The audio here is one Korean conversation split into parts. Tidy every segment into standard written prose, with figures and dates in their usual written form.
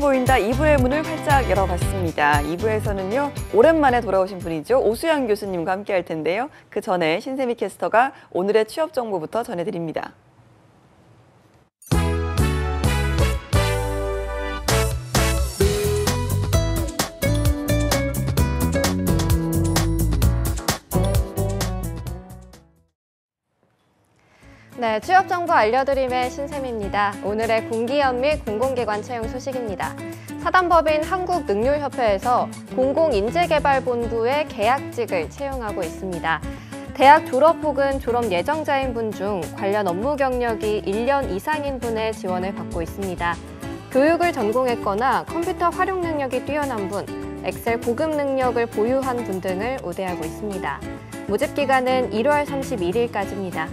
보인다 2부의 문을 활짝 열어봤습니다. 2부에서는요, 오랜만에 돌아오신 분이죠. 오수영 교수님과 함께 할 텐데요. 그 전에 신세미 캐스터가 오늘의 취업 정보부터 전해드립니다. 네, 취업 정보 알려드림의 신샘입니다. 오늘의 공기업 및 공공기관 채용 소식입니다. 사단법인 한국능률협회에서 공공인재개발본부의 계약직을 채용하고 있습니다. 대학 졸업 혹은 졸업 예정자인 분 중 관련 업무 경력이 1년 이상인 분의 지원을 받고 있습니다. 교육을 전공했거나 컴퓨터 활용 능력이 뛰어난 분, 엑셀 고급 능력을 보유한 분 등을 우대하고 있습니다. 모집 기간은 1월 31일까지입니다.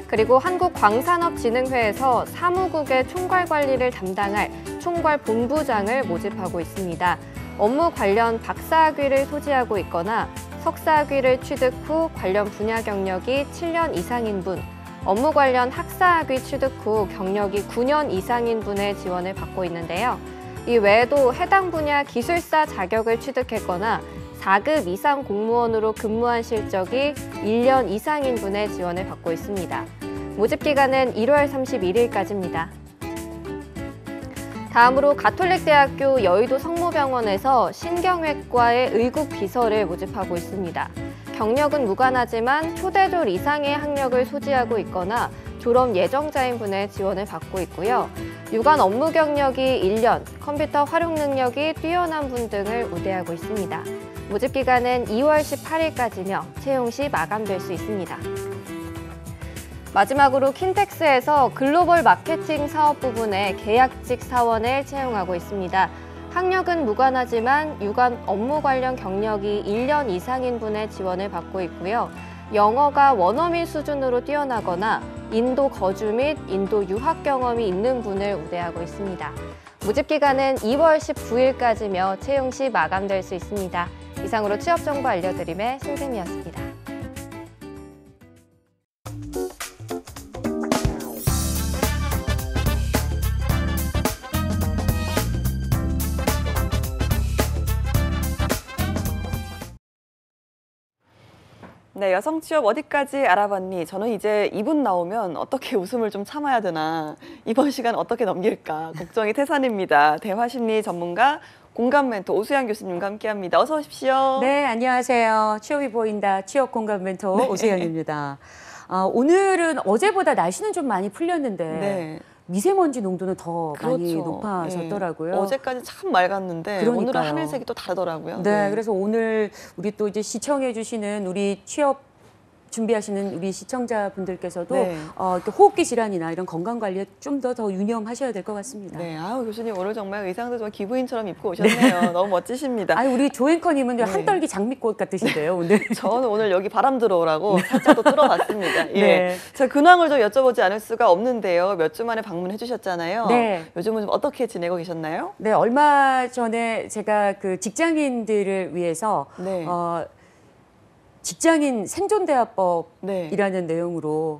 그리고 한국광산업진흥회에서 사무국의 총괄 관리를 담당할 총괄 본부장을 모집하고 있습니다. 업무 관련 박사학위를 소지하고 있거나 석사학위를 취득 후 관련 분야 경력이 7년 이상인 분, 업무 관련 학사학위 취득 후 경력이 9년 이상인 분의 지원을 받고 있는데요. 이 외에도 해당 분야 기술사 자격을 취득했거나 4급 이상 공무원으로 근무한 실적이 1년 이상인 분의 지원을 받고 있습니다. 모집 기간은 1월 31일까지입니다. 다음으로 가톨릭대학교 여의도 성모병원에서 신경외과의 의국 비서를 모집하고 있습니다. 경력은 무관하지만 초대졸 이상의 학력을 소지하고 있거나 졸업 예정자인 분의 지원을 받고 있고요. 유관 업무 경력이 1년, 컴퓨터 활용 능력이 뛰어난 분 등을 우대하고 있습니다. 모집 기간은 2월 18일까지며 채용 시 마감될 수 있습니다. 마지막으로 킨텍스에서 글로벌 마케팅 사업 부분의 계약직 사원을 채용하고 있습니다. 학력은 무관하지만 유관 업무 관련 경력이 1년 이상인 분의 지원을 받고 있고요. 영어가 원어민 수준으로 뛰어나거나 인도 거주 및 인도 유학 경험이 있는 분을 우대하고 있습니다. 모집 기간은 2월 19일까지며 채용 시 마감될 수 있습니다. 이상으로 취업 정보 알려드림의 신샘이었습니다. 네, 여성 취업 어디까지 알아봤니? 저는 이제 이분 나오면 어떻게 웃음을 좀 참아야 되나, 이번 시간 어떻게 넘길까 걱정이 태산입니다. 대화심리 전문가 공감 멘토 오수영 교수님과 함께합니다. 어서 오십시오. 네, 안녕하세요. 취업이 보인다 취업 공감 멘토 오수영입니다. 오늘은 어제보다 날씨는 좀 많이 풀렸는데 네. 미세먼지 농도는 더 많이 그렇죠. 높아졌더라고요. 네. 어제까지 참 맑았는데 그러니까요. 오늘은 하늘색이 또 다르더라고요. 네, 그래서 오늘 우리 또 이제 시청해 주시는 우리 취업 준비하시는 우리 시청자분들께서도 네. 또 호흡기 질환이나 이런 건강 관리에 좀 더 유념하셔야 될 것 같습니다. 네, 아우 교수님 오늘 정말 의상도 좀 기부인처럼 입고 오셨네요. 너무 멋지십니다. 아니, 우리 조앵커님은 네. 한떨기 장미꽃 같으신데요, 오늘. 저는 오늘 여기 바람 들어오라고 살짝 또 뚫어봤습니다. 예. 네. 제가 근황을 좀 여쭤보지 않을 수가 없는데요. 몇 주 만에 방문해 주셨잖아요. 네. 요즘은 좀 어떻게 지내고 계셨나요? 네, 얼마 전에 제가 그 직장인들을 위해서 네. 직장인 생존대화법이라는 네. 내용으로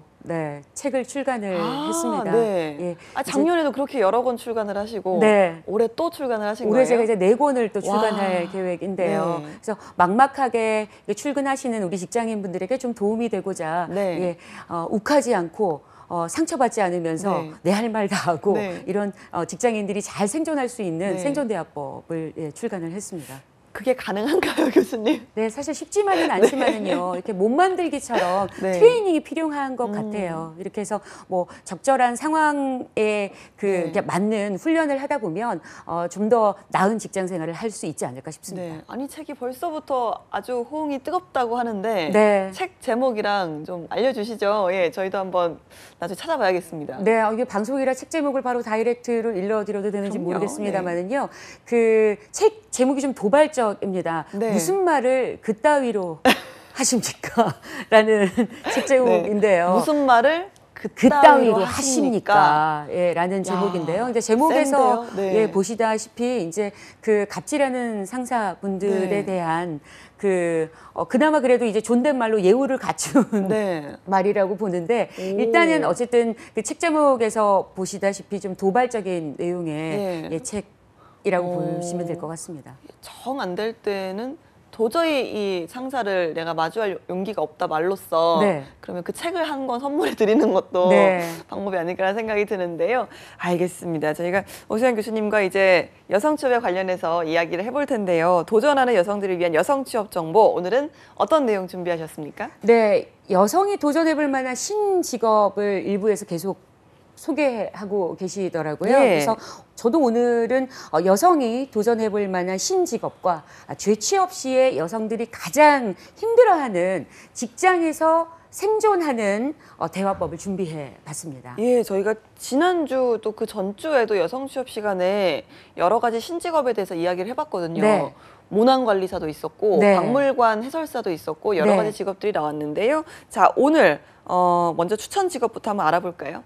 책을 출간을 했습니다. 네. 예, 작년에도 그렇게 여러 권 출간을 하시고 네. 올해 또 출간을 하신 올해 거예요? 제가 이제 4권을 또 출간할 와. 계획인데요. 네. 그래서 막막하게 출근하시는 우리 직장인분들에게 좀 도움이 되고자 네. 욱하지 않고 상처받지 않으면서 네. 내 할 말 다 하고 네. 이런 직장인들이 잘 생존할 수 있는 네. 생존대화법을 출간을 했습니다. 그게 가능한가요, 교수님? 네, 사실 쉽지만은 않지만은요. 이렇게 몸 만들기처럼 네. 트레이닝이 필요한 것 같아요. 이렇게 해서 뭐 적절한 상황에 이렇게 맞는 훈련을 하다 보면 좀 더 나은 직장 생활을 할 수 있지 않을까 싶습니다. 네. 아니 책이 벌써부터 아주 호응이 뜨겁다고 하는데 네. 책 제목이랑 좀 알려주시죠. 예, 저희도 한번 나중에 찾아봐야겠습니다. 네, 이게 방송이라 책 제목을 바로 다이렉트로 일러드려도 되는지 그럼요. 모르겠습니다만은요. 그 책 제목이 좀 도발적입니다. 네. 무슨 말을 그따위로 하십니까? 라는 책 제목인데요. 무슨 말을 그따위로 하십니까? 예, 라는 제목인데요. 이제 제목에서 센데요? 네. 예, 보시다시피 이제 그 갑질하는 상사분들에 네. 대한 그나마 그래도 이제 존댓말로 예우를 갖춘 네. 말이라고 보는데 오. 일단은 어쨌든 그 책 제목에서 보시다시피 좀 도발적인 내용의 예. 예, 책이라고 오. 보시면 될 것 같습니다. 정 안 될 때는 도저히 이 상사를 내가 마주할 용기가 없다 말로써 네. 그러면 그 책을 한 권 선물해 드리는 것도 네. 방법이 아닐까라는 생각이 드는데요. 알겠습니다. 저희가 오수연 교수님과 이제 여성 취업에 관련해서 이야기를 해볼 텐데요. 도전하는 여성들을 위한 여성 취업 정보, 오늘은 어떤 내용 준비하셨습니까? 네, 여성이 도전해볼 만한 신직업을 일부에서 계속 소개하고 계시더라고요. 예. 그래서 저도 오늘은 여성이 도전해볼 만한 신직업과 재취업 시에 여성들이 가장 힘들어하는 직장에서 생존하는 대화법을 준비해 봤습니다. 예, 저희가 지난주 또 그 전주에도 여성 취업 시간에 여러 가지 신직업에 대해서 이야기를 해봤거든요. 네. 모난관리사도 있었고 네. 박물관 해설사도 있었고 여러 네. 가지 직업들이 나왔는데요. 자, 오늘 먼저 추천 직업부터 한번 알아볼까요?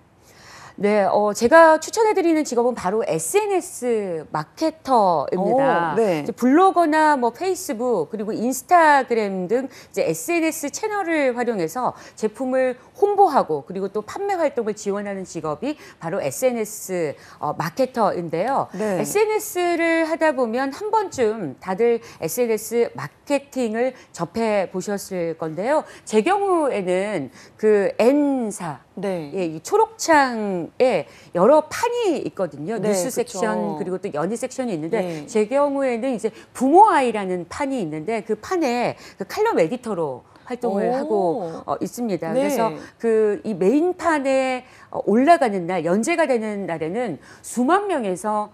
네, 제가 추천해드리는 직업은 바로 SNS 마케터입니다. 오, 네. 이제 블로거나 뭐 페이스북 그리고 인스타그램 등 이제 SNS 채널을 활용해서 제품을 홍보하고 그리고 또 판매 활동을 지원하는 직업이 바로 SNS 마케터인데요. 네. SNS를 하다 보면 한 번쯤 다들 SNS 마케팅을 접해 보셨을 건데요. 제 경우에는 그 N사 네. 예, 이 초록창에 여러 판이 있거든요. 네, 뉴스 그쵸. 섹션 그리고 또 연예 섹션이 있는데 네. 제 경우에는 이제 부모 아이라는 판이 있는데 그 판에 그 칼럼 에디터로 활동을 오. 하고 있습니다. 네. 그래서 그 이 메인판에 올라가는 날 연재가 되는 날에는 수만 명에서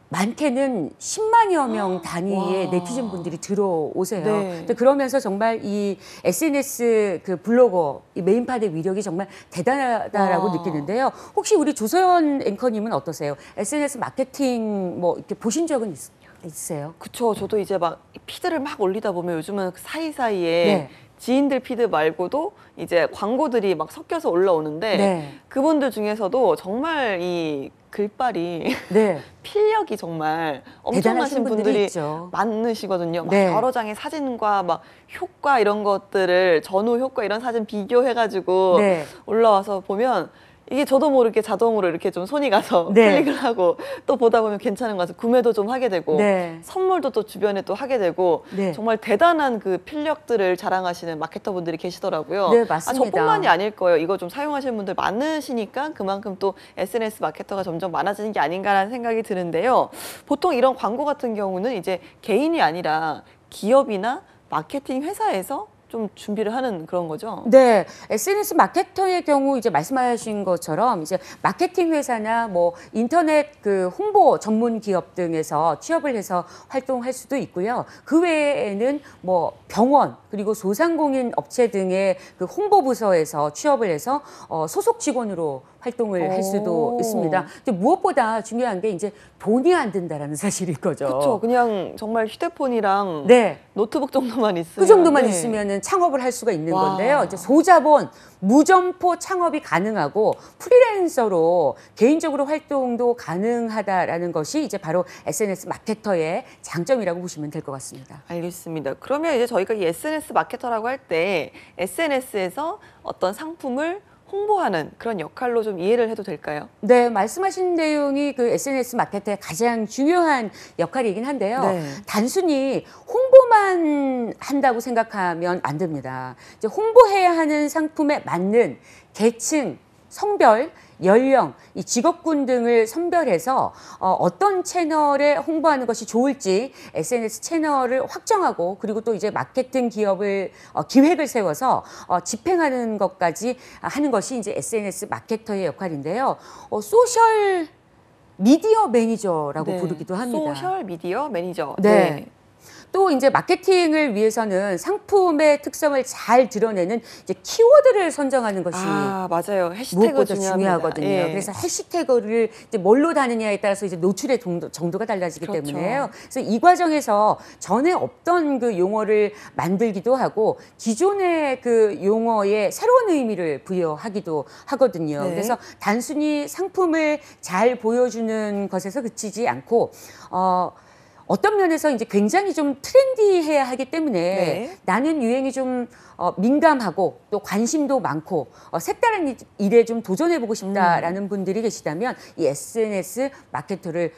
많게는 10만여 명 단위의 와. 네티즌 분들이 들어오세요. 네. 근데 그러면서 정말 이 SNS 그 블로거 이 메인판의 위력이 정말 대단하다라고 와. 느끼는데요. 혹시 우리 조서연 앵커님은 어떠세요? SNS 마케팅 뭐 이렇게 보신 적은 있으세요? 그쵸. 저도 이제 막 피드를 막 올리다 보면 요즘은 그 사이사이에 네. 지인들 피드 말고도 이제 광고들이 막 섞여서 올라오는데 네. 그분들 중에서도 정말 이 글빨이 네. 필력이 정말 대단하신 엄청나신 분들이 분들이 있죠. 많으시거든요. 막 네. 여러 장의 사진과 막 효과 이런 것들을 전후 효과 이런 사진 비교해가지고 네. 올라와서 보면 이게 저도 모르게 자동으로 이렇게 좀 손이 가서 네. 클릭을 하고 또 보다 보면 괜찮은 것 같아서 구매도 좀 하게 되고 네. 선물도 또 주변에 또 하게 되고 네. 정말 대단한 그 필력들을 자랑하시는 마케터분들이 계시더라고요. 네, 맞습니다. 저뿐만이 아닐 거예요. 이거 좀 사용하시는 분들 많으시니까 그만큼 또 SNS 마케터가 점점 많아지는 게 아닌가라는 생각이 드는데요. 보통 이런 광고 같은 경우는 이제 개인이 아니라 기업이나 마케팅 회사에서 좀 준비를 하는 그런 거죠. 네, SNS 마케터의 경우 이제 말씀하신 것처럼 이제 마케팅 회사나 뭐 인터넷 그 홍보 전문 기업 등에서 취업을 해서 활동할 수도 있고요. 그 외에는 뭐 병원 그리고 소상공인 업체 등의 그 홍보 부서에서 취업을 해서 소속 직원으로 활동을 할 수도 오. 있습니다. 근데 무엇보다 중요한 게 이제 돈이 안 든다라는 사실인 거죠. 그렇죠. 그냥 정말 휴대폰이랑 네. 노트북 정도만 있으면 그 정도만 네. 있으면은 창업을 할 수가 있는 와. 건데요. 이제 소자본, 무점포 창업이 가능하고 프리랜서로 개인적으로 활동도 가능하다라는 것이 이제 바로 SNS 마케터의 장점이라고 보시면 될 것 같습니다. 알겠습니다. 그러면 이제 저희가 이 SNS 마케터라고 할 때 SNS에서 어떤 상품을 홍보하는 그런 역할로 좀 이해를 해도 될까요? 네, 말씀하신 내용이 그 SNS 마케터의 가장 중요한 역할이긴 한데요. 네. 단순히 홍보만 한다고 생각하면 안 됩니다. 이제 홍보해야 하는 상품에 맞는 계층, 성별, 연령, 이 직업군 등을 선별해서 어떤 채널에 홍보하는 것이 좋을지 SNS 채널을 확정하고 그리고 또 이제 마케팅 기업을 기획을 세워서 집행하는 것까지 하는 것이 이제 SNS 마케터의 역할인데요. 소셜 미디어 매니저라고 네. 부르기도 합니다. 소셜 미디어 매니저. 네. 또 이제 마케팅을 위해서는 상품의 특성을 잘 드러내는 이제 키워드를 선정하는 것이 아, 맞아요. 해시태그 무엇보다 중요합니다. 중요하거든요. 예. 그래서 해시태그를 이제 뭘로 다느냐에 따라서 이제 노출의 정도가 달라지기 그렇죠. 때문에요. 그래서 이 과정에서 전에 없던 그 용어를 만들기도 하고 기존의 그 용어에 새로운 의미를 부여하기도 하거든요. 네. 그래서 단순히 상품을 잘 보여주는 것에서 그치지 않고 어떤 면에서 이제 굉장히 좀 트렌디해야 하기 때문에 네. 나는 유행이 좀 민감하고 또 관심도 많고 색다른 일에 좀 도전해보고 싶다라는 분들이 계시다면 이 SNS 마케터를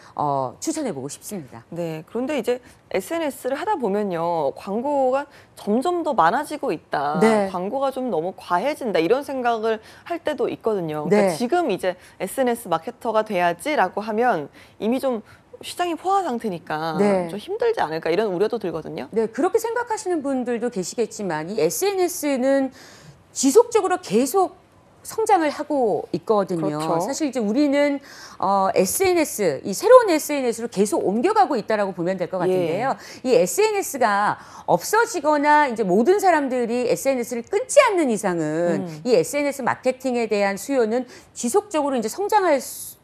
추천해보고 싶습니다. 네. 그런데 이제 SNS를 하다 보면요. 광고가 점점 더 많아지고 있다. 네. 광고가 좀 너무 과해진다. 이런 생각을 할 때도 있거든요. 그러니까 네. 지금 이제 SNS 마케터가 돼야지라고 하면 이미 좀 시장이 포화 상태니까 네. 좀 힘들지 않을까 이런 우려도 들거든요. 네, 그렇게 생각하시는 분들도 계시겠지만 이 SNS는 지속적으로 계속 성장을 하고 있거든요. 그렇죠. 사실 이제 우리는 SNS, 이 새로운 SNS로 계속 옮겨가고 있다라고 보면 될 것 같은데요. 이 SNS가 없어지거나 이제 모든 사람들이 SNS를 끊지 않는 이상은 이 SNS 마케팅에 대한 수요는 지속적으로 이제 성장할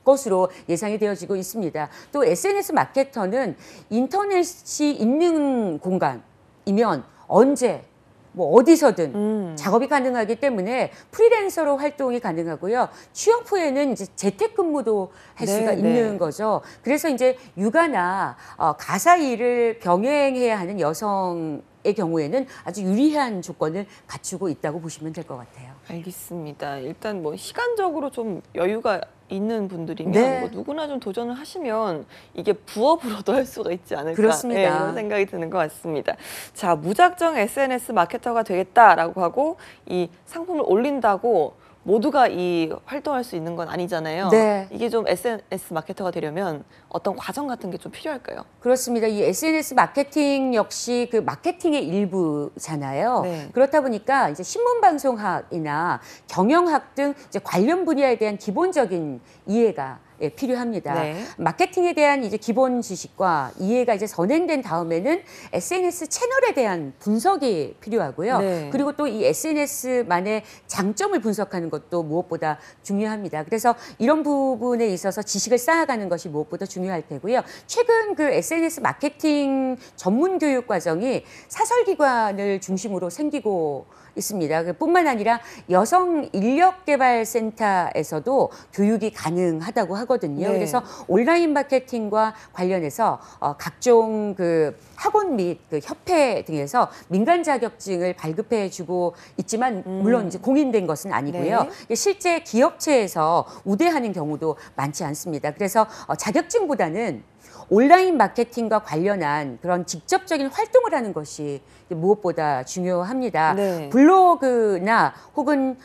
것으로 예상이 되어지고 있습니다. 또 SNS 마케터는 인터넷이 있는 공간이면 언제 뭐 어디서든 작업이 가능하기 때문에 프리랜서로 활동이 가능하고요. 취업 후에는 이제 재택근무도 할 네, 수가 네. 있는 거죠. 그래서 이제 육아나 가사 일을 병행해야 하는 여성의 경우에는 아주 유리한 조건을 갖추고 있다고 보시면 될 것 같아요. 알겠습니다. 일단 뭐 시간적으로 좀 여유가 있는 분들이면 네. 뭐 누구나 좀 도전을 하시면 이게 부업으로도 할 수가 있지 않을까 그렇습니다. 네, 이런 생각이 드는 것 같습니다. 자, 무작정 SNS 마케터가 되겠다라고 하고 이 상품을 올린다고 모두가 이 활동할 수 있는 건 아니잖아요. 네. 이게 좀 SNS 마케터가 되려면 어떤 과정 같은 게 좀 필요할까요? 그렇습니다. 이 SNS 마케팅 역시 그 마케팅의 일부잖아요. 네. 그렇다 보니까 이제 신문방송학이나 경영학 등 이제 관련 분야에 대한 기본적인 이해가 필요합니다. 네. 마케팅에 대한 이제 기본 지식과 이해가 이제 선행된 다음에는 SNS 채널에 대한 분석이 필요하고요. 네. 그리고 또 이 SNS만의 장점을 분석하는 것도 무엇보다 중요합니다. 그래서 이런 부분에 있어서 지식을 쌓아가는 것이 무엇보다 중요할 테고요. 최근 그 SNS 마케팅 전문 교육 과정이 사설기관을 중심으로 생기고 있습니다. 뿐만 아니라 여성인력개발센터에서도 교육이 가능하다고 하거든요. 네. 그래서 온라인 마케팅과 관련해서 각종 그 학원 및 그 협회 등에서 민간 자격증을 발급해주고 있지만 물론 이제 공인된 것은 아니고요. 네. 실제 기업체에서 우대하는 경우도 많지 않습니다. 그래서 자격증보다는 온라인 마케팅과 관련한 그런 직접적인 활동을 하는 것이 무엇보다 중요합니다. 네. 블로그나 혹은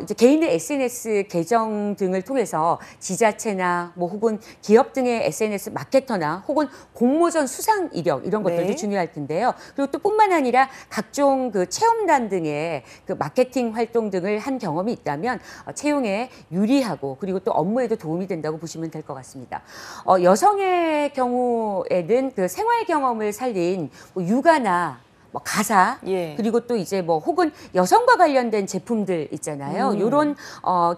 이제 개인의 SNS 계정 등을 통해서 지자체나 뭐 혹은 기업 등의 SNS 마케터나 혹은 공모전 수상 이력 이런 것들도 네. 중요할 텐데요. 그리고 또 뿐만 아니라 각종 그 체험단 등의 그 마케팅 활동 등을 한 경험이 있다면 채용에 유리하고 그리고 또 업무에도 도움이 된다고 보시면 될 것 같습니다. 여성의 경우에는 그 생활 경험을 살린 뭐 육아나 뭐 가사 예. 그리고 또 이제 뭐 혹은 여성과 관련된 제품들 있잖아요. 이런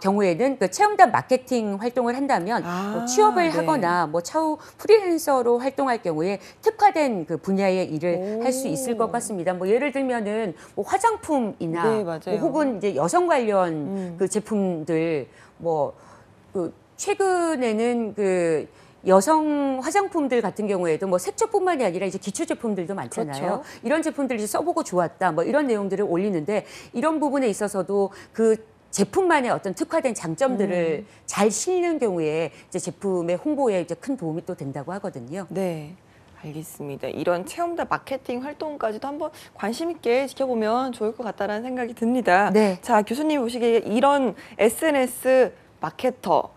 경우에는 그 체험단 마케팅 활동을 한다면 뭐 취업을 네. 하거나 뭐 차후 프리랜서로 활동할 경우에 특화된 그 분야의 일을 할 수 있을 것 같습니다. 뭐 예를 들면은 뭐 화장품이나 네, 맞아요. 뭐 혹은 이제 여성 관련 그 제품들 뭐 그 최근에는 그 여성 화장품들 같은 경우에도 뭐 색조뿐만이 아니라 이제 기초 제품들도 많잖아요. 그렇죠. 이런 제품들을 이제 써보고 좋았다, 뭐 이런 내용들을 올리는데 이런 부분에 있어서도 그 제품만의 어떤 특화된 장점들을 잘 실는 경우에 이제 제품의 홍보에 이제 큰 도움이 또 된다고 하거든요. 네. 알겠습니다. 이런 체험단 마케팅 활동까지도 한번 관심 있게 지켜보면 좋을 것 같다는 생각이 듭니다. 네. 자, 교수님 보시기에 이런 SNS 마케터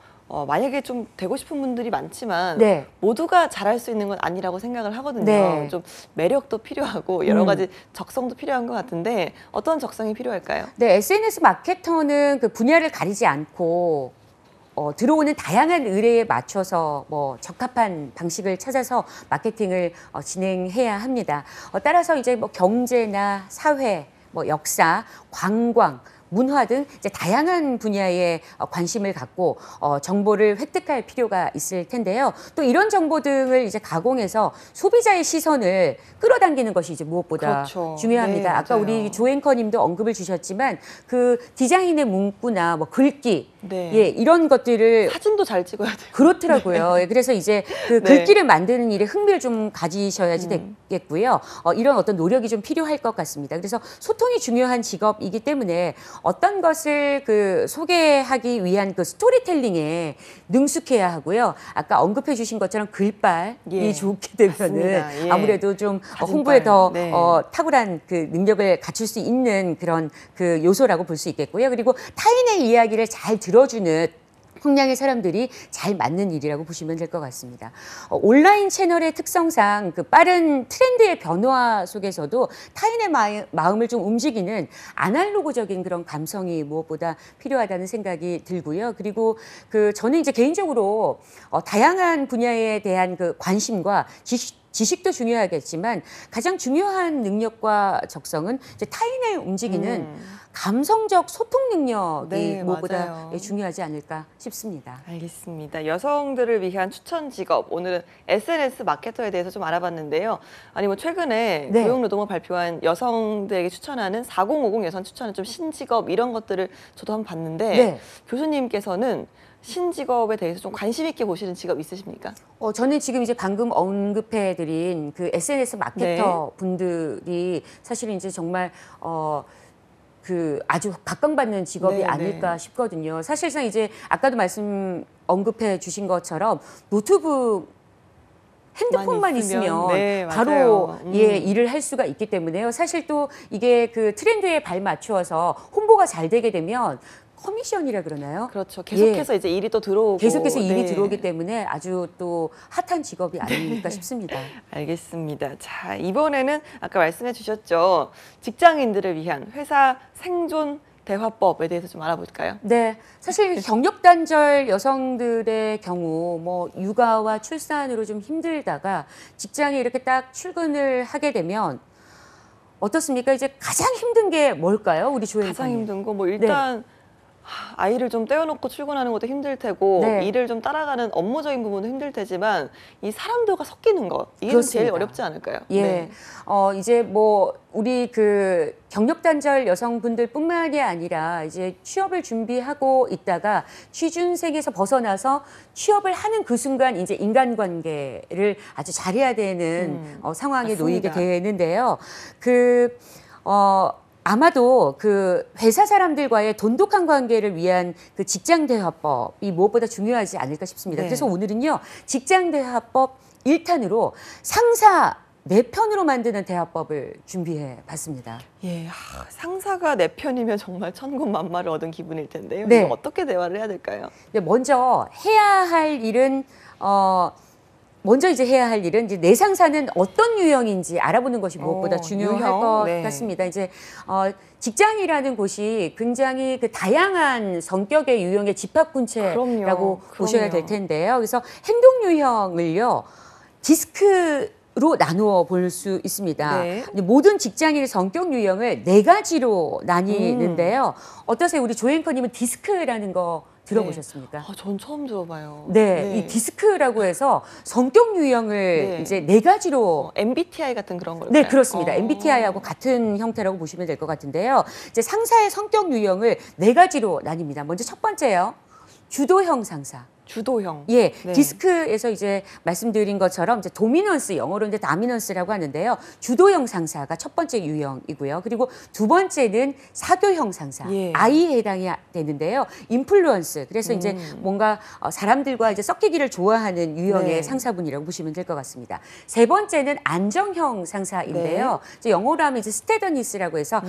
만약에 좀 되고 싶은 분들이 많지만 네. 모두가 잘할 수 있는 건 아니라고 생각을 하거든요. 네. 좀 매력도 필요하고 여러 가지 적성도 필요한 것 같은데 어떤 적성이 필요할까요? 네, SNS 마케터는 그 분야를 가리지 않고 들어오는 다양한 의뢰에 맞춰서 뭐 적합한 방식을 찾아서 마케팅을 진행해야 합니다. 따라서 이제 뭐 경제나 사회, 뭐 역사, 관광, 문화 등 이제 다양한 분야에 관심을 갖고 정보를 획득할 필요가 있을 텐데요. 또 이런 정보 등을 이제 가공해서 소비자의 시선을 끌어당기는 것이 이제 무엇보다 그렇죠. 중요합니다. 네, 아까 맞아요. 우리 조앵커님도 언급을 주셨지만 그 디자인의 문구나 뭐 글귀, 네. 예, 이런 것들을 사진도 잘 찍어야 돼요. 그렇더라고요. 예, 그래서 이제 그 네. 글귀를 만드는 일에 흥미를 좀 가지셔야지 되겠고요. 이런 어떤 노력이 좀 필요할 것 같습니다. 그래서 소통이 중요한 직업이기 때문에 어떤 것을 그 소개하기 위한 그 스토리텔링에 능숙해야 하고요. 아까 언급해 주신 것처럼 글빨이 예, 좋게 되면은 맞습니다. 예. 아무래도 좀 사진빨. 홍보에 더 네. 탁월한 그 능력을 갖출 수 있는 그런 그 요소라고 볼 수 있겠고요. 그리고 타인의 이야기를 잘 들어주는 풍량의 사람들이 잘 맞는 일이라고 보시면 될 것 같습니다. 온라인 채널의 특성상 그 빠른 트렌드의 변화 속에서도 타인의 마음을 좀 움직이는 아날로그적인 그런 감성이 무엇보다 필요하다는 생각이 들고요. 그리고 그 저는 이제 개인적으로 다양한 분야에 대한 그 관심과 지식도 중요하겠지만 가장 중요한 능력과 적성은 이제 타인을 움직이는 감성적 소통 능력이 네, 무엇보다 맞아요. 중요하지 않을까 싶습니다. 알겠습니다. 여성들을 위한 추천 직업, 오늘은 SNS 마케터에 대해서 좀 알아봤는데요. 아니 뭐 최근에 네. 고용노동부 발표한 여성들에게 추천하는 4050 여성 추천은 좀 신직업 이런 것들을 저도 한번 봤는데 네. 교수님께서는 신직업에 대해서 좀 관심 있게 보시는 직업 있으십니까? 저는 지금 이제 방금 언급해드린 그 SNS 마케터 네. 분들이 사실은 이제 정말 그 아주 각광받는 직업이 네, 아닐까 네. 싶거든요. 사실상 이제 아까도 언급해 주신 것처럼 노트북 핸드폰만 많이 있으면, 있으면 네, 바로 맞아요. 예, 일을 할 수가 있기 때문에요. 사실 또 이게 그 트렌드에 발맞추어서 홍보가 잘 되게 되면 커미션이라 그러나요? 그렇죠. 계속해서 예. 이제 일이 또 들어오고 계속해서 일이 네. 들어오기 때문에 아주 또 핫한 직업이 아닐까 싶습니다. 알겠습니다. 자, 이번에는 아까 말씀해 주셨죠. 직장인들을 위한 회사 생존 대화법에 대해서 좀 알아볼까요? 네, 사실 경력 단절 여성들의 경우 뭐 육아와 출산으로 좀 힘들다가 직장에 이렇게 딱 출근을 하게 되면 어떻습니까? 이제 가장 힘든 게 뭘까요? 우리 조혜님. 가장 힘든 거 뭐 일단 아이를 좀 떼어놓고 출근하는 것도 힘들 테고 네. 일을 좀 따라가는 업무적인 부분도 힘들 테지만 이 사람들과 섞이는 거 이게 좀 제일 그렇습니다. 어렵지 않을까요? 예, 네. 이제 뭐 우리 그 경력 단절 여성분들뿐만이 아니라 이제 취업을 준비하고 있다가 취준생에서 벗어나서 취업을 하는 그 순간 이제 인간관계를 아주 잘해야 되는 상황에 놓이게 맞습니다. 되는데요. 아마도 그 회사 사람들과의 돈독한 관계를 위한 그 직장 대화법이 무엇보다 중요하지 않을까 싶습니다. 네. 그래서 오늘은요, 직장 대화법 1탄으로 상사 내 편으로 만드는 대화법을 준비해 봤습니다. 예, 상사가 내 편이면 정말 천군만마를 얻은 기분일 텐데요. 네. 이거 어떻게 대화를 해야 될까요? 먼저 해야 할 일은 이제 내 상사는 어떤 유형인지 알아보는 것이 무엇보다 중요할 유형? 것 네. 같습니다. 이제 직장이라는 곳이 굉장히 그 다양한 성격의 유형의 집합군체라고 그럼요. 보셔야 될 텐데요. 그래서 행동 유형을요, 디스크로 나누어 볼 수 있습니다. 네. 근데 모든 직장인의 성격 유형을 4가지로 나뉘는데요. 어떠세요? 우리 조앵커님은 디스크라는 거 들어보셨습니까? 전 처음 들어봐요. 네, 이 디스크라고 해서 성격 유형을 네. 이제 4가지로 MBTI 같은 그런 걸까요? 네, 그렇습니다. MBTI하고 같은 형태라고 보시면 될 것 같은데요. 이제 상사의 성격 유형을 4가지로 나뉩니다. 먼저 첫 번째요. 주도형 상사. 주도형. 예, 네. 디스크에서 이제 말씀드린 것처럼 이제 도미넌스, 영어로 이제 다미넌스라고 하는데요. 주도형 상사가 첫 번째 유형이고요. 그리고 두 번째는 사교형 상사, 예. I에 해당이 되는데요. 인플루언스, 그래서 이제 뭔가 사람들과 이제 섞이기를 좋아하는 유형의 네. 상사분이라고 보시면 될 것 같습니다. 세 번째는 안정형 상사인데요. 이제 영어로 하면 이제 스테더니스라고 해서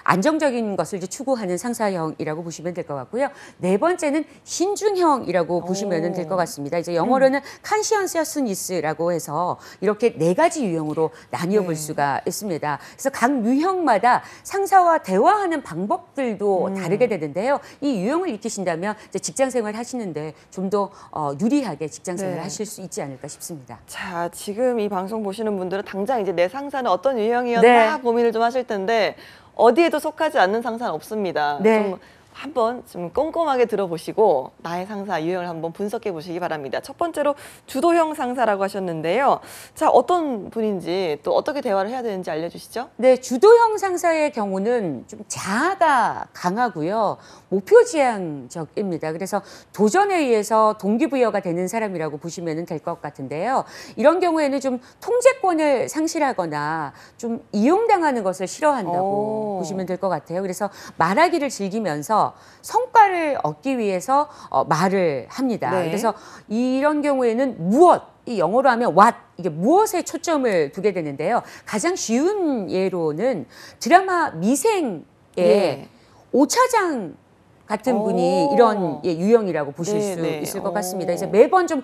안정적인 것을 이제 추구하는 상사형이라고 보시면 될 것 같고요. 네 번째는 신중형 유형이라고 보시면 될 것 같습니다. 이제 영어로는 conscientiousness라고 해서 이렇게 4가지 유형으로 나뉘어 볼 수가 있습니다. 그래서 각 유형마다 상사와 대화하는 방법들도 다르게 되는데요. 이 유형을 익히신다면 이제 직장 생활 하시는데 좀 더 유리하게 직장 생활 네. 하실 수 있지 않을까 싶습니다. 자, 지금 이 방송 보시는 분들은 당장 이제 내 상사는 어떤 유형이었나 네. 고민을 좀 하실 텐데 어디에도 속하지 않는 상사는 없습니다. 네. 좀 한번 좀 꼼꼼하게 들어보시고 나의 상사 유형을 한번 분석해 보시기 바랍니다. 첫 번째로 주도형 상사라고 하셨는데요. 자, 어떤 분인지 또 어떻게 대화를 해야 되는지 알려주시죠. 네, 주도형 상사의 경우는 좀 자아가 강하고요. 목표지향적입니다. 그래서 도전에 의해서 동기부여가 되는 사람이라고 보시면 될 것 같은데요. 이런 경우에는 좀 통제권을 상실하거나 좀 이용당하는 것을 싫어한다고 보시면 될 것 같아요. 그래서 말하기를 즐기면서 성과를 얻기 위해서 말을 합니다. 네. 그래서 이런 경우에는 무엇, 이 영어로 하면 what, 이게 무엇에 초점을 두게 되는데요. 가장 쉬운 예로는 드라마 미생의 예. 오차장 같은 분이 이런 유형이라고 보실 수 있을 것 같습니다. 이제 매번 좀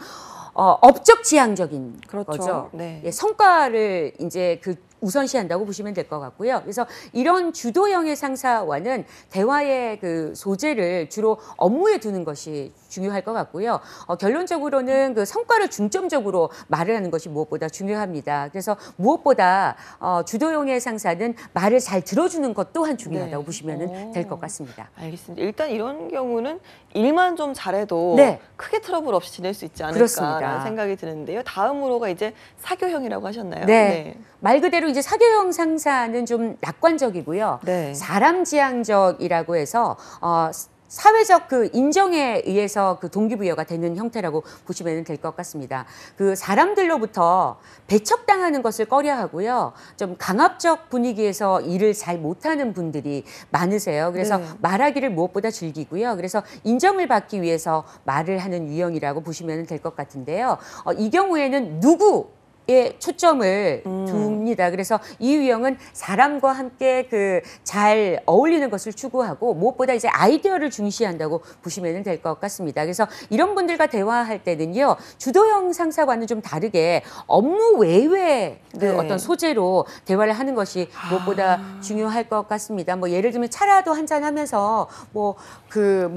업적지향적인 그렇죠. 거죠. 네. 예, 성과를 이제 우선시한다고 보시면 될 것 같고요. 그래서 이런 주도형의 상사와는 대화의 소재를 주로 업무에 두는 것이 중요할 것 같고요. 결론적으로는 성과를 중점적으로 말을 하는 것이 무엇보다 중요합니다. 그래서 무엇보다 주도형의 상사는 말을 잘 들어주는 것 또한 중요하다고 네. 보시면 될 것 같습니다. 알겠습니다. 일단 이런 경우는 일만 좀 잘해도 네. 크게 트러블 없이 지낼 수 있지 그렇습니다. 않을까라는 생각이 드는데요. 다음으로가 이제 사교형이라고 하셨나요? 네. 말 그대로 이제 사교형 상사는 좀 낙관적이고요. 네. 사람지향적이라고 해서 사회적 인정에 의해서 동기부여가 되는 형태라고 보시면 될 것 같습니다. 사람들로부터 배척당하는 것을 꺼려하고요. 좀 강압적 분위기에서 일을 잘 못하는 분들이 많으세요. 그래서 네. 말하기를 무엇보다 즐기고요. 그래서 인정을 받기 위해서 말을 하는 유형이라고 보시면 될 것 같은데요. 이 경우에는 에 초점을 둡니다. 그래서 이 유형은 사람과 함께 잘 어울리는 것을 추구하고 무엇보다 이제 아이디어를 중시한다고 보시면 될 것 같습니다. 그래서 이런 분들과 대화할 때는요, 주도형 상사와는 좀 다르게 업무 외의 네. 어떤 소재로 대화를 하는 것이 무엇보다 중요할 것 같습니다. 뭐 예를 들면 차라도 한잔 하면서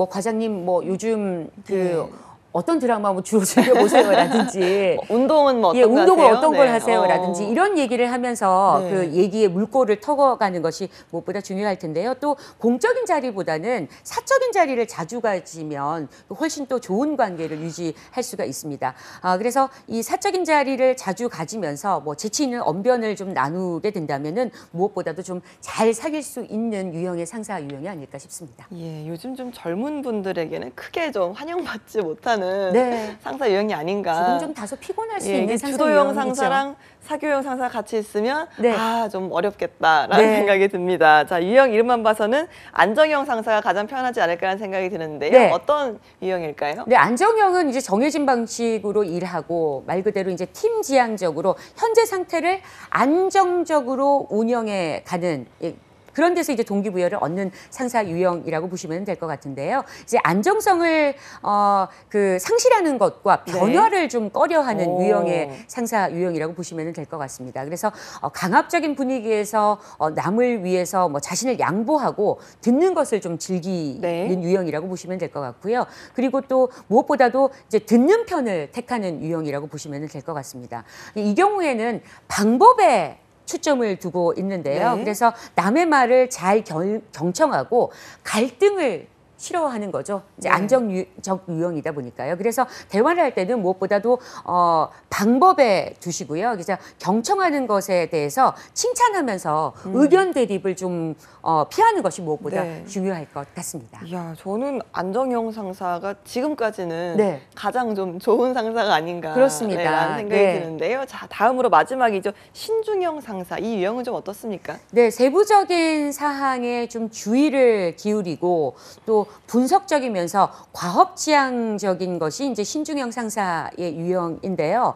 과장님 요즘 네. 어떤 드라마 주로 즐겨보세요라든지 운동은 뭐 어떤 거 운동을 하세요? 어떤 걸 네. 하세요라든지 이런 얘기를 하면서 네. 얘기의 물꼬를 터가는 것이 무엇보다 중요할 텐데요. 또 공적인 자리보다는 사적인 자리를 자주 가지면 훨씬 또 좋은 관계를 유지할 수가 있습니다. 그래서 이 사적인 자리를 자주 가지면서 재치 있는 언변을 좀 나누게 된다면은 무엇보다도 좀 잘 사귈 수 있는 유형의 상사 유형이 아닐까 싶습니다. 예, 요즘 좀 젊은 분들에게는 크게 좀 환영받지 못하는 네. 상사 유형이 아닌가. 지금 좀 다소 피곤할 수 예, 있는 이게 상사 주도형 유형이죠. 상사랑 사교형 상사 같이 있으면 네. 좀 어렵겠다라는 네. 생각이 듭니다. 자, 유형 이름만 봐서는 안정형 상사가 가장 편하지 않을까라는 생각이 드는데요. 네. 어떤 유형일까요? 네, 안정형은 이제 정해진 방식으로 일하고 말 그대로 이제 팀 지향적으로 현재 상태를 안정적으로 운영해 가는 그런 데서 이제 동기부여를 얻는 상사 유형이라고 보시면 될 것 같은데요. 이제 안정성을 상실하는 것과 변화를 좀 꺼려하는 오. 유형의 상사 유형이라고 보시면 될 것 같습니다. 그래서 강압적인 분위기에서 남을 위해서 자신을 양보하고 듣는 것을 좀 즐기는 네. 유형이라고 보시면 될 것 같고요. 그리고 또 무엇보다도 이제 듣는 편을 택하는 유형이라고 보시면 될 것 같습니다. 이 경우에는 방법에 초점을 두고 있는데요. 네. 그래서 남의 말을 잘 경청하고 갈등을 싫어하는 거죠. 이제 네. 안정적 유형이다 보니까요. 그래서 대화를 할 때는 무엇보다도 방법에 두시고요. 그래서 경청하는 것에 대해서 칭찬하면서 의견 대립을 좀 피하는 것이 무엇보다 네. 중요할 것 같습니다. 이야, 저는 안정형 상사가 지금까지는 네. 가장 좀 좋은 상사가 아닌가 그렇습니다. 라는 생각이 네. 드는데요. 자, 다음으로 마지막이죠. 신중형 상사. 이 유형은 좀 어떻습니까? 네, 세부적인 사항에 좀 주의를 기울이고 또 분석적이면서 과업지향적인 것이 이제 신중형 상사의 유형인데요.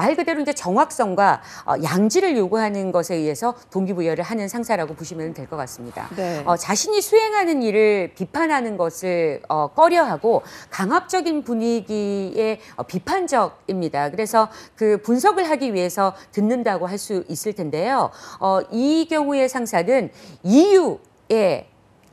말 그대로 이제 정확성과 양질을 요구하는 것에 의해서 동기부여를 하는 상사라고 보시면 될 것 같습니다. 네. 자신이 수행하는 일을 비판하는 것을 꺼려하고 강압적인 분위기에 비판적입니다. 그래서 그 분석을 하기 위해서 듣는다고 할 수 있을 텐데요. 이 경우의 상사는 이유에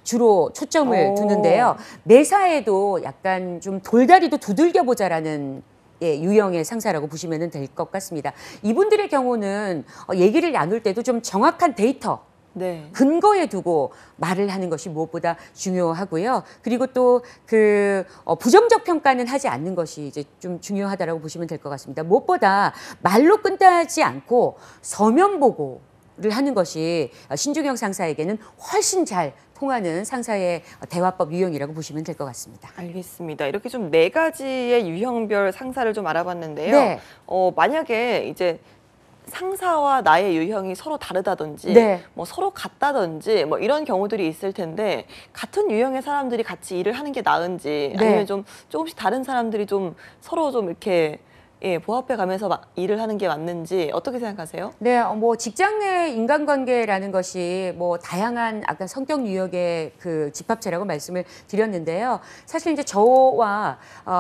주로 초점을 두는데요. 매사에도 약간 좀 돌다리도 두들겨보자라는 유형의 상사라고 보시면 될 것 같습니다. 이분들의 경우는 얘기를 나눌 때도 좀 정확한 데이터, 네. 근거에 두고 말을 하는 것이 무엇보다 중요하고요. 그리고 또 그 부정적 평가는 하지 않는 것이 이제 좀 중요하다라고 보시면 될 것 같습니다. 무엇보다 말로 끝나지 않고 서면 보고를 하는 것이 신중형 상사에게는 훨씬 잘 통하는 상사의 대화법 유형이라고 보시면 될 것 같습니다. 알겠습니다. 이렇게 좀 네 가지의 유형별 상사를 좀 알아봤는데요. 네. 만약에 이제 상사와 나의 유형이 서로 다르다든지 네. 뭐 서로 같다든지 뭐 이런 경우들이 있을 텐데 같은 유형의 사람들이 같이 일을 하는 게 나은지 네. 아니면 좀 조금씩 다른 사람들이 좀 서로 좀 이렇게 보합해 가면서 일을 하는 게 맞는지 어떻게 생각하세요? 네, 뭐 직장 내 인간관계라는 것이 뭐 다양한 아까 성격 유형의 그 집합체라고 말씀을 드렸는데요. 사실 이제 저와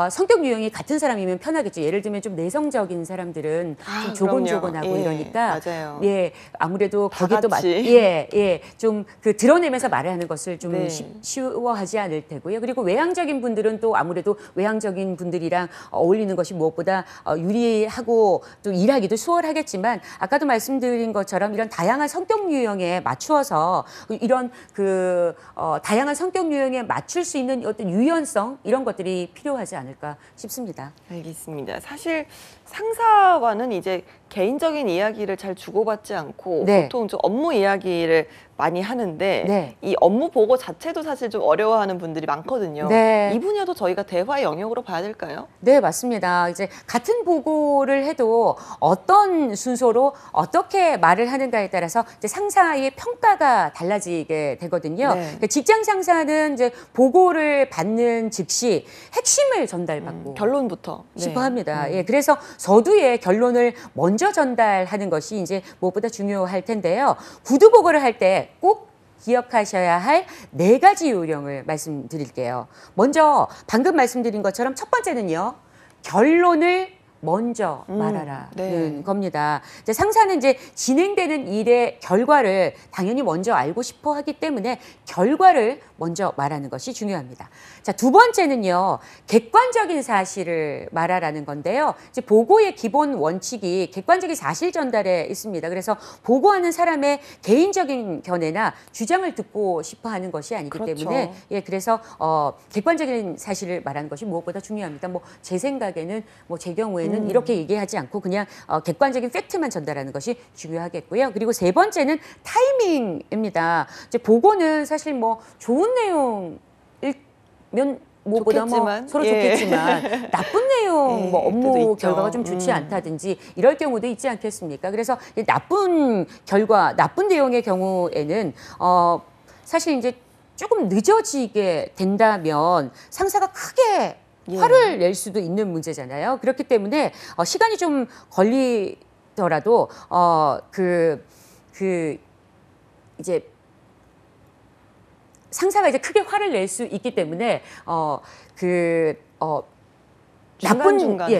성격 유형이 같은 사람이면 편하겠죠. 예를 들면 좀 내성적인 사람들은 좀 조곤조곤하고 그럼요. 이러니까 맞아요. 예, 아무래도 다 거기에 또 같이. 좀 그 드러내면서 말을 하는 것을 좀 네. 쉬워하지 않을 테고요. 그리고 외향적인 분들은 또 아무래도 외향적인 분들이랑 어울리는 것이 무엇보다 유리하고 또 일하기도 수월하겠지만 아까도 말씀드린 것처럼 이런 다양한 성격 유형에 맞추어서 이런 그 다양한 성격 유형에 맞출 수 있는 어떤 유연성 이런 것들이 필요하지 않을까 싶습니다. 알겠습니다. 사실 상사와는 이제 개인적인 이야기를 잘 주고받지 않고 네. 보통 좀 업무 이야기를 많이 하는데 네. 이 업무 보고 자체도 사실 좀 어려워하는 분들이 많거든요. 네. 이 분야도 저희가 대화의 영역으로 봐야 될까요? 네, 맞습니다. 이제 같은 보고를 해도 어떤 순서로 어떻게 말을 하는가에 따라서 이제 상사의 평가가 달라지게 되거든요. 네. 그러니까 직장 상사는 이제 보고를 받는 즉시 핵심을 전달받고 결론부터 싶어 합니다. 예, 그래서 서두에 결론을 먼저 전달하는 것이 이제 무엇보다 중요할 텐데요. 구두 보고를 할 때 꼭 기억하셔야 할 네 가지 요령을 말씀드릴게요. 먼저 방금 말씀드린 것처럼 첫 번째는요. 결론을 먼저 말하라는 네. 겁니다. 이제 상사는 이제 진행되는 일의 결과를 당연히 먼저 알고 싶어 하기 때문에 결과를 먼저 말하는 것이 중요합니다. 자, 두 번째는요. 객관적인 사실을 말하라는 건데요. 이제 보고의 기본 원칙이 객관적인 사실 전달에 있습니다. 그래서 보고하는 사람의 개인적인 견해나 주장을 듣고 싶어 하는 것이 아니기 그렇죠. 때문에 예, 그래서 객관적인 사실을 말하는 것이 무엇보다 중요합니다. 뭐 제 생각에는 뭐 제 경우에는 이렇게 얘기하지 않고 그냥 객관적인 팩트만 전달하는 것이 중요하겠고요. 그리고 세 번째는 타이밍입니다. 이제 보고는 사실 뭐 좋은 내용이면 무엇보다 뭐 좋겠지만, 서로 예. 좋겠지만 나쁜 내용, 예, 뭐 그래도 업무 있죠. 결과가 좀 좋지 않다든지 이럴 경우도 있지 않겠습니까? 그래서 이 나쁜 결과, 나쁜 내용의 경우에는 사실 이제 조금 늦어지게 된다면 상사가 크게 화를 낼 수도 있는 문제잖아요. 그렇기 때문에 시간이 좀 걸리더라도 이제 상사가 이제 크게 화를 낼 수 있기 때문에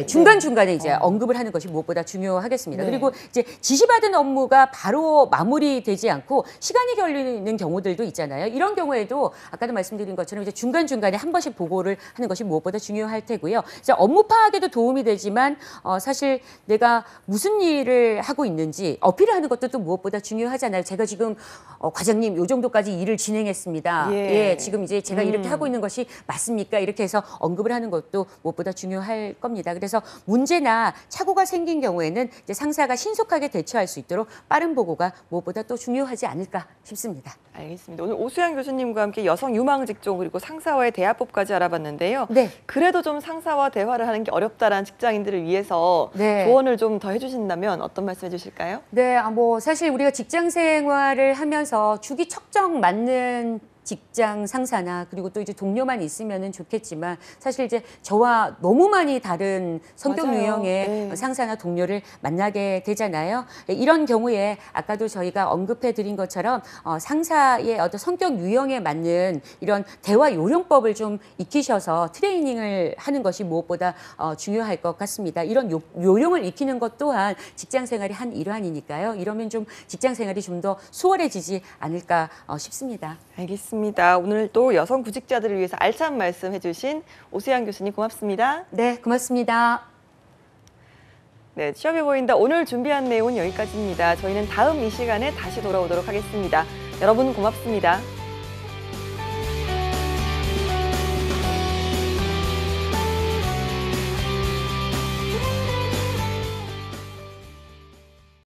중간중간에 이제 언급을 하는 것이 무엇보다 중요하겠습니다. 네. 그리고 이제 지시받은 업무가 바로 마무리되지 않고 시간이 걸리는 경우들도 있잖아요. 이런 경우에도 아까도 말씀드린 것처럼 이제 중간중간에 한 번씩 보고를 하는 것이 무엇보다 중요할 테고요. 이제 업무 파악에도 도움이 되지만 사실 내가 무슨 일을 하고 있는지 어필을 하는 것도 또 무엇보다 중요하잖아요. 제가 지금 과장님 요 정도까지 일을 진행했습니다. 예, 지금 이제 제가 이렇게 하고 있는 것이 맞습니까? 이렇게 해서 언급을 하는 것도 무엇보다 중요할 겁니다. 그래서 문제나 착오가 생긴 경우에는 이제 상사가 신속하게 대처할 수 있도록 빠른 보고가 무엇보다 또 중요하지 않을까 싶습니다. 알겠습니다. 오늘 오수양 교수님과 함께 여성 유망 직종 그리고 상사와의 대화법까지 알아봤는데요. 네. 그래도 좀 상사와 대화를 하는 게 어렵다라는 직장인들을 위해서 네. 조언을 좀 더 해주신다면 어떤 말씀 해주실까요? 네, 뭐 사실 우리가 직장 생활을 하면서 주기 척정 맞는 직장 상사나 그리고 또 이제 동료만 있으면은 좋겠지만 사실 이제 저와 너무 많이 다른 성격 맞아요. 유형의 네. 상사나 동료를 만나게 되잖아요. 이런 경우에 아까도 저희가 언급해 드린 것처럼 상사의 어떤 성격 유형에 맞는 이런 대화 요령법을 좀 익히셔서 트레이닝을 하는 것이 무엇보다 중요할 것 같습니다. 이런 요령을 익히는 것 또한 직장 생활의 한 일환이니까요. 이러면 좀 직장 생활이 좀 더 수월해지지 않을까 싶습니다. 알겠습니다. 오늘 또 여성 구직자들을 위해서 알찬 말씀 해주신 오수양 교수님 고맙습니다. 네, 고맙습니다. 네, 취업해 보인다. 오늘 준비한 내용은 여기까지입니다. 저희는 다음 이 시간에 다시 돌아오도록 하겠습니다. 여러분 고맙습니다.